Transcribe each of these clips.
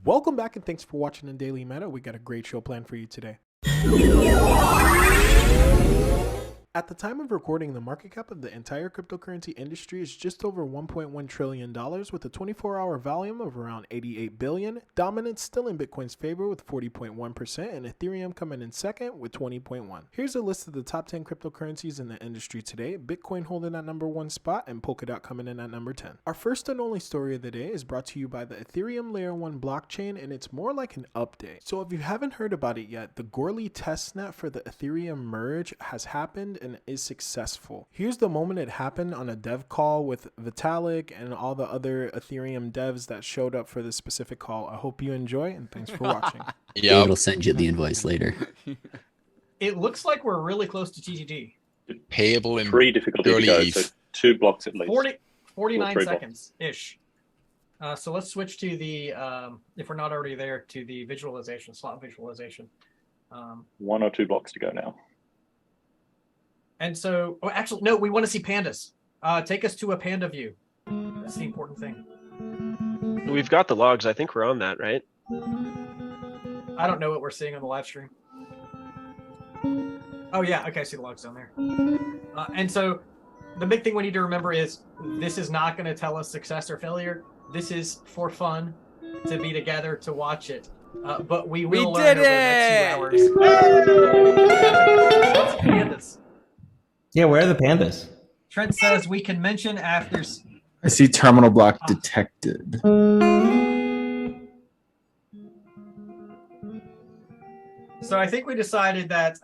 Welcome back and thanks for watching the Daily Meta. We got a great show planned for you today. At the time of recording, the market cap of the entire cryptocurrency industry is just over $1.1 trillion with a 24-hour volume of around 88 billion. Dominance still in Bitcoin's favor with 40.1% and Ethereum coming in second with 20.1%. Here's a list of the top 10 cryptocurrencies in the industry today. Bitcoin holding at number 1 spot and Polkadot coming in at number 10. Our first and only story of the day is brought to you by the Ethereum Layer 1 blockchain, and it's more like an update. So if you haven't heard about it yet, the Goerli testnet for the Ethereum merge has happened and is successful. Here's the moment it happened on a dev call with Vitalik and all the other Ethereum devs that showed up for this specific call. I hope you enjoy and thanks for watching. Yeah, it'll send you the invoice later. It looks like we're really close to TGT. Payable in 3 difficulty to go, so 2 blocks at least. 49 seconds-ish. So let's switch to the, if we're not already there, to the visualization, slot visualization. 1 or 2 blocks to go now. And so, oh, actually, no, we want to see pandas. Take us to a panda view. That's the important thing. We've got the logs. I think we're on that, right? I don't know what we're seeing on the live stream. Oh, yeah. Okay, I see the logs down there. And so the big thing we need to remember is this is not going to tell us success or failure. This is for fun, to be together, to watch it. But we will learn over the next 2 hours. Lots of pandas. Yeah, where are the pandas? Trent says we can mention after. I see terminal block detected. So I think we decided that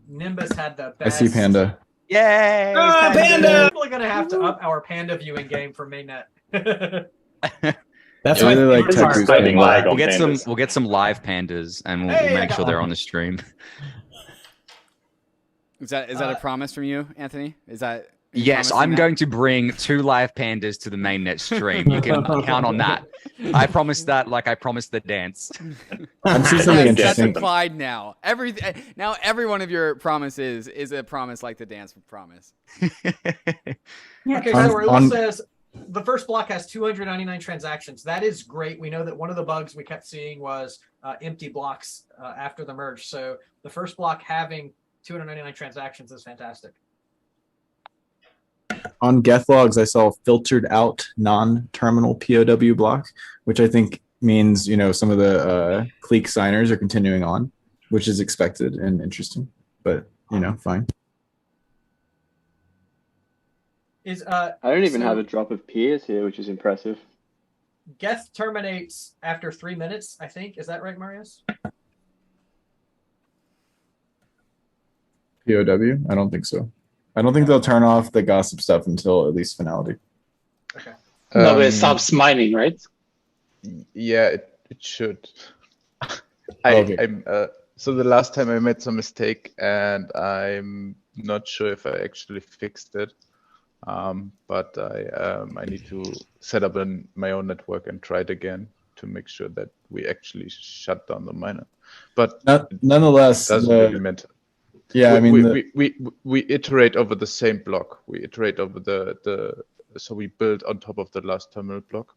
Nimbus had the best. I see panda. Yay! Oh, panda! People are going to have to up our panda viewing game for mainnet. That's I really like Start tech typing lag on We'll pandas. get some live pandas, and we'll Hey, make sure they're on the stream. Is that a promise from you, Anthony? Is that Yes, I'm going to bring 2 live pandas to the mainnet stream. You can count on that. I promised that, like I promised the dance. I'm seeing something That's interesting. implied now. Every one of your promises is a promise, like the dance promise. Okay, so Raul says the first block has 299 transactions. That is great. We know that one of the bugs we kept seeing was empty blocks after the merge. So the first block having 299 transactions is fantastic. On Geth logs, I saw filtered out non-terminal POW block, which I think means, you know, some of the clique signers are continuing on, which is expected and interesting, but, you know, fine. I don't even have a drop of peers here, which is impressive. Geth terminates after 3 minutes, I think. Is that right, Marius? POW? I don't think so. I don't think they'll turn off the gossip stuff until at least finality. Okay. No, but it stops mining, right? Yeah, it should. Okay. So the last time I made some mistake, and I'm not sure if I actually fixed it. But I need to set up my own network and try it again to make sure that we actually shut down the miner. But nonetheless, doesn't really matter. Yeah, I mean, we iterate over the same block. We iterate over so we build on top of the last terminal block.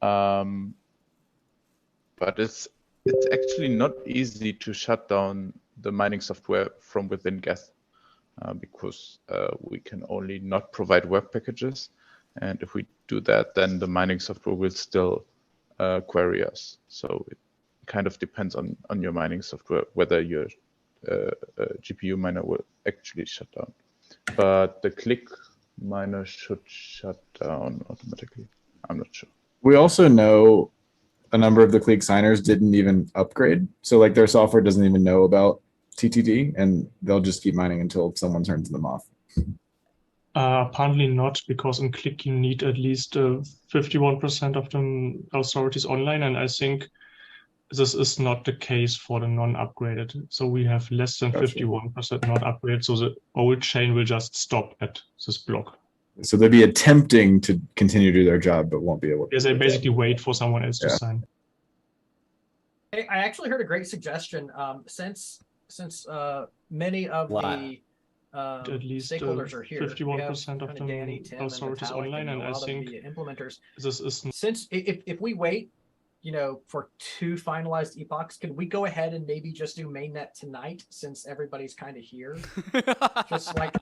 But it's actually not easy to shut down the mining software from within Geth. Because we can only not provide work packages. And if we do that, then the mining software will still query us. So it kind of depends on your mining software, whether your GPU miner will actually shut down. But the click miner should shut down automatically. I'm not sure. We also know a number of the clique signers didn't even upgrade. So like their software doesn't even know about TTD, and they'll just keep mining until someone turns them off. Apparently not, because in Click you need at least 51% of the authorities online, and I think this is not the case for the non-upgraded. So we have less than 51% not upgraded, so the old chain will just stop at this block. So they'll be attempting to continue to do their job, but won't be able to. Yes, they basically wait for someone else to sign. Hey, I actually heard a great suggestion. Since many of the at least stakeholders are here, 51% of the authorities online, and I think the implementers. this is Since if we wait for 2 finalized epochs, can we go ahead and maybe just do mainnet tonight since everybody's kind of here? Just like.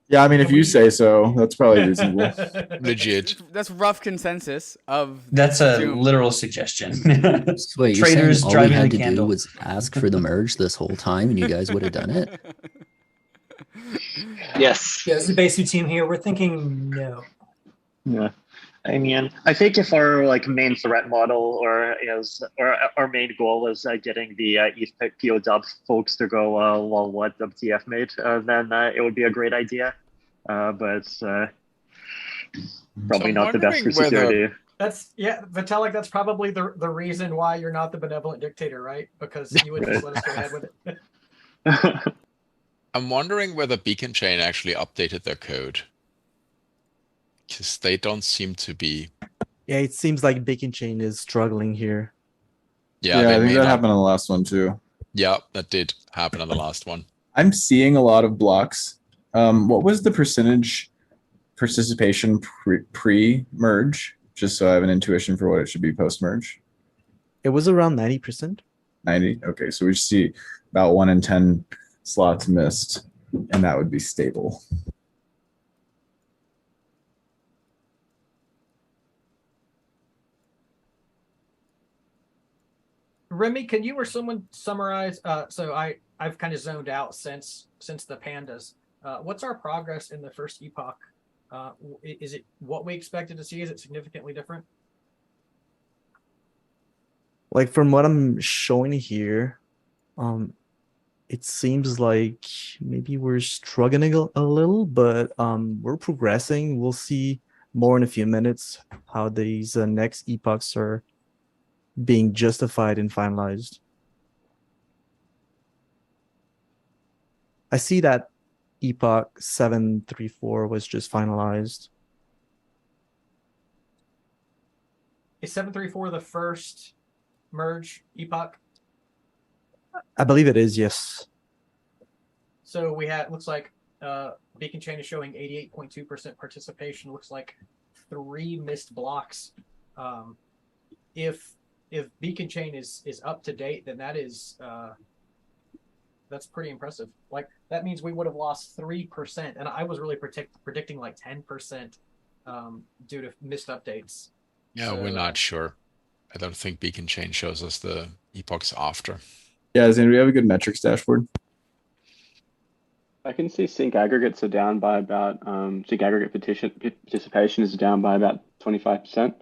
Yeah, I mean, if you say so, that's probably reasonable. Legit. That's rough consensus of. That's a Doom. literal suggestion. So wait, Traders all we driving had the to candle. do was ask for the merge this whole time, and you guys would have done it. Yes. Yeah, as the Basu team here, we're thinking no. Yeah. I mean, I think if our main threat model or our main goal is getting the ETH POW folks to go, well, what WTF made, then it would be a great idea. But probably not the best for security. Vitalik, that's probably the reason why you're not the benevolent dictator, right? Because you would just let us go ahead with it. I'm wondering whether Beacon Chain actually updated their code. Because they don't seem to be. Yeah, it seems like Beacon Chain is struggling here. Yeah, I think that happened on the last one too. Yeah, that did happen on the last one. I'm seeing a lot of blocks. What was the percentage participation pre-merge? Just so I have an intuition for what it should be post-merge. It was around 90%. 90? Okay, so we see about 1 in 10 slots missed, and that would be stable. Remy, can you or someone summarize? So I've kind of zoned out since the pandas. What's our progress in the first epoch? Is it what we expected to see? Is it significantly different? Like from what I'm showing here, it seems like maybe we're struggling a little, but we're progressing. We'll see more in a few minutes how these next epochs are being justified and finalized. I see that epoch 734 was just finalized. Is 734 the first merge epoch? I believe it is, yes. So we had, looks like Beacon Chain is showing 88.2% participation. Looks like 3 missed blocks. If Beacon Chain is up to date, then that is that's pretty impressive. Like that means we would have lost 3%, and I was really predicting like 10% due to missed updates. Yeah, so, we're not sure. I don't think Beacon Chain shows us the epochs after. Yeah, do we have a good metrics dashboard? I can see sync aggregates are down by about sync aggregate participation is down by about 25%.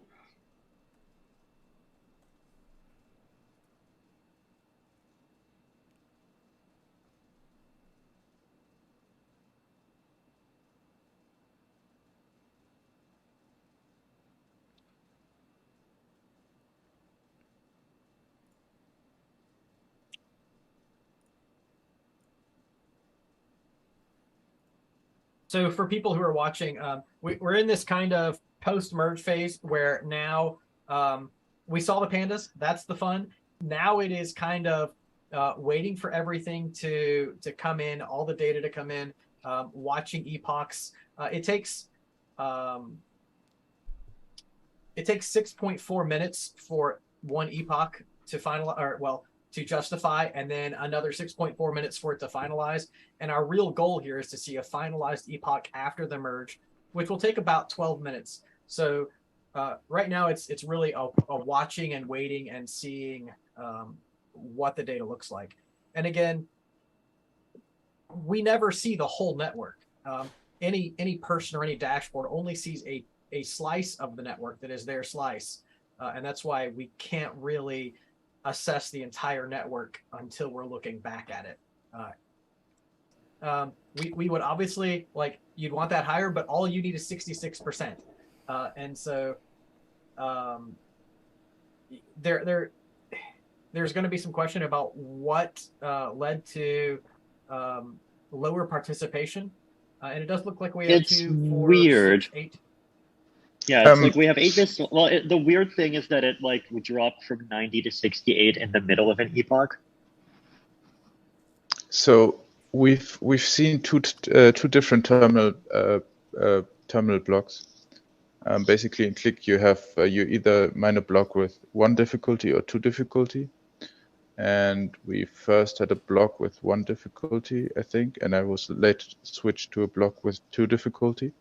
So for people who are watching, we're in this kind of post-merge phase where now we saw the pandas. That's the fun. Now it is kind of waiting for everything to come in, all the data to come in, watching epochs. It takes 6.4 minutes for one epoch to finalize, to justify, and then another 6.4 minutes for it to finalize. And our real goal here is to see a finalized epoch after the merge, which will take about 12 minutes. So right now it's really a watching and waiting and seeing what the data looks like. And again, we never see the whole network. Any person or any dashboard only sees a slice of the network that is their slice. And that's why we can't really assess the entire network until we're looking back at it. We would obviously, you'd want that higher, but all you need is 66%. And so there's going to be some question about what led to lower participation. And it does look like we have it's 2, 4, weird. 6, 8. Yeah, it's like we have 8 missed. Well, the weird thing is that it dropped from 90 to 68 in the middle of an epoch. So we've seen two different terminal blocks. Basically, in Click, you have you either mine a block with 1 difficulty or 2 difficulty. And we first had a block with 1 difficulty, I think, and I was later switched to a block with 2 difficulty.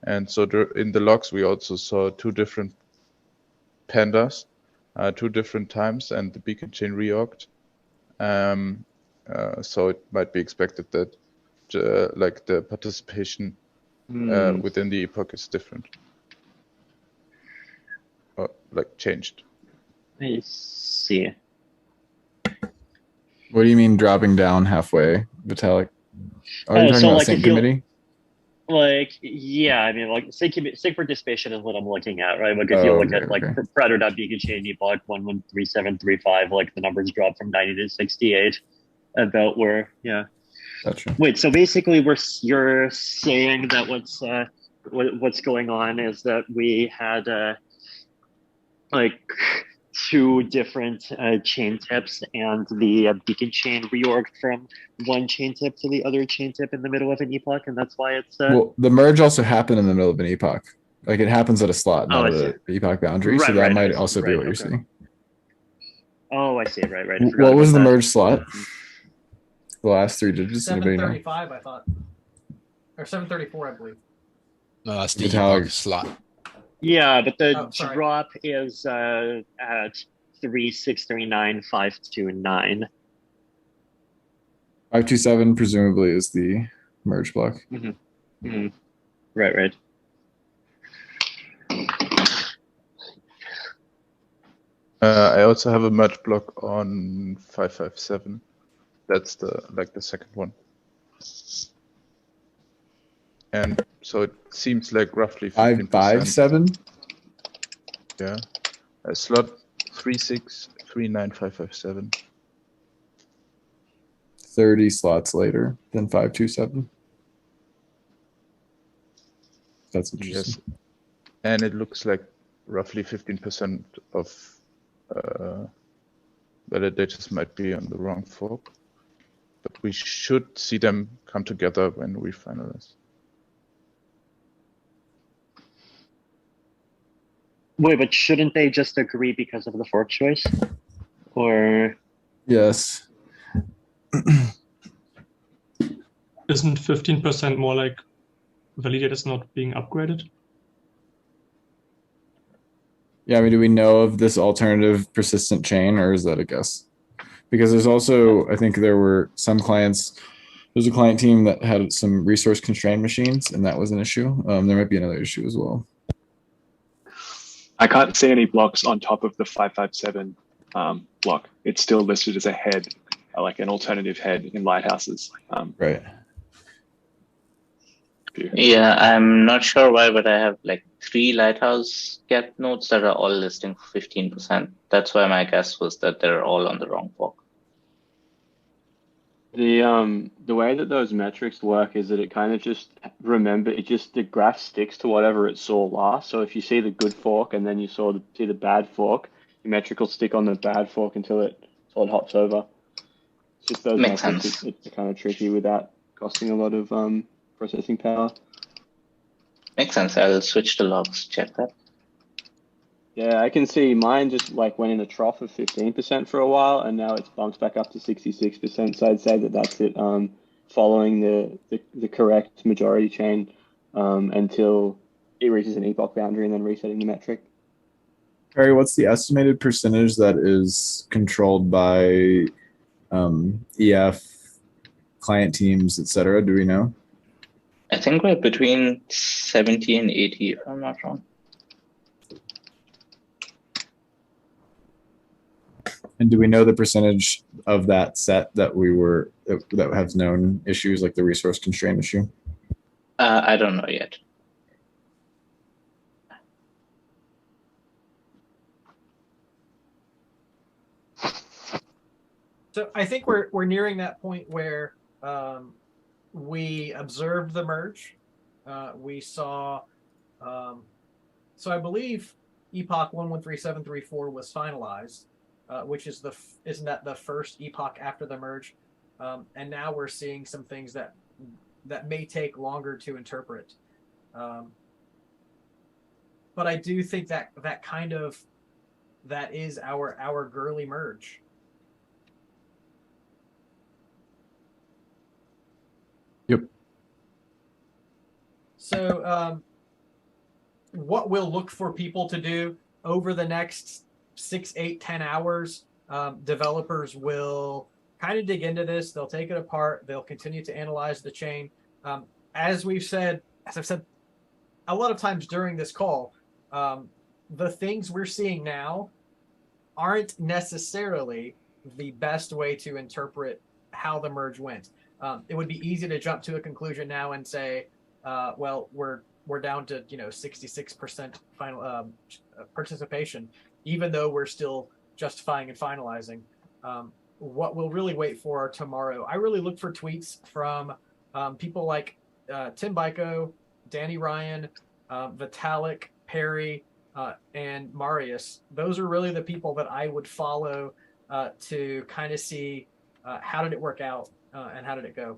And so in the logs, we also saw 2 different pandas, 2 different times, and the beacon chain reorged. So it might be expected that like the participation within the epoch is different, or like changed. I see. What do you mean dropping down halfway, Vitalik? Are you talking so about like sync if you- committee? Like, yeah, I mean, like sync participation is what I'm looking at, right? Like if you look at like Predator.beacon chain epoch 113735, like the numbers dropped from 90 to 68, about where, yeah. Gotcha. Wait, so basically you're saying that what's going on is that we had like 2 different chain tips, and the beacon chain reorged from 1 chain tip to the other chain tip in the middle of an epoch, and that's why it's Well, the merge also happened in the middle of an epoch. Like it happens at a slot, not at an epoch boundary. So that might also be what you're seeing. Oh, I see. Right. I forgot What was about the that. merge slot? The last 3 digits. Anybody know? 735, I thought, or 734, I believe. No, that's the Vitalik. epoch slot. Yeah, but the sorry. drop is at 3639529. 527 presumably is the merge block. Right. I also have a merge block on 557. That's the second one. And so it seems like roughly 15%. 557. Yeah, a slot 3639557. 30 slots later than 527. That's interesting. Yes, and it looks like roughly 15% of validators might be on the wrong fork, but we should see them come together when we finalize. Wait, but shouldn't they just agree because of the fork choice? Or yes. Isn't 15% more like validators not being upgraded? Yeah, I mean, do we know of this alternative persistent chain, or is that a guess? Because there's also, I think there were some clients, there's a client team that had some resource constrained machines, and that was an issue. There might be another issue as well. I can't see any blocks on top of the 557 block. It's still listed as a head, like an alternative head in Lighthouses. Right. Yeah, I'm not sure why, but I have like 3 Lighthouse get nodes that are all listing 15%. That's why my guess was that they're all on the wrong fork. The way that those metrics work is that it kind of just the graph sticks to whatever it saw last. So if you see the good fork and then you see the bad fork, your metric will stick on the bad fork until it hops over. It's just those Makes metrics. sense. It's kind of tricky without costing a lot of processing power. Makes sense. I'll switch the logs, check that. Yeah, I can see mine just like went in a trough of 15% for a while, and now it's bumped back up to 66%. So I'd say that that's it, following the correct majority chain until it reaches an epoch boundary and then resetting the metric. Harry, what's the estimated percentage that is controlled by EF, client teams, etc.? Do we know? I think we're between 70 and 80, if I'm not wrong. And do we know the percentage of that set that that have known issues like the resource constraint issue? I don't know yet. So I think we're nearing that point where we observed the merge. We saw, so I believe epoch 113734 was finalized, which is isn't that the first epoch after the merge? And now we're seeing some things that may take longer to interpret. but I do think that that is our Goerli merge. Yep. So what we'll look for people to do over the next 6, 8, 10 hours, developers will kind of dig into this. They'll take it apart. They'll continue to analyze the chain. As I've said a lot of times during this call, the things we're seeing now aren't necessarily the best way to interpret how the merge went. It would be easy to jump to a conclusion now and say, well, we're down to 66% final participation, even though we're still justifying and finalizing. What we'll really wait for tomorrow. I really look for tweets from people like Tim Byko, Danny Ryan, Vitalik, Perry, and Marius. Those are really the people that I would follow to kind of see how did it work out and how did it go.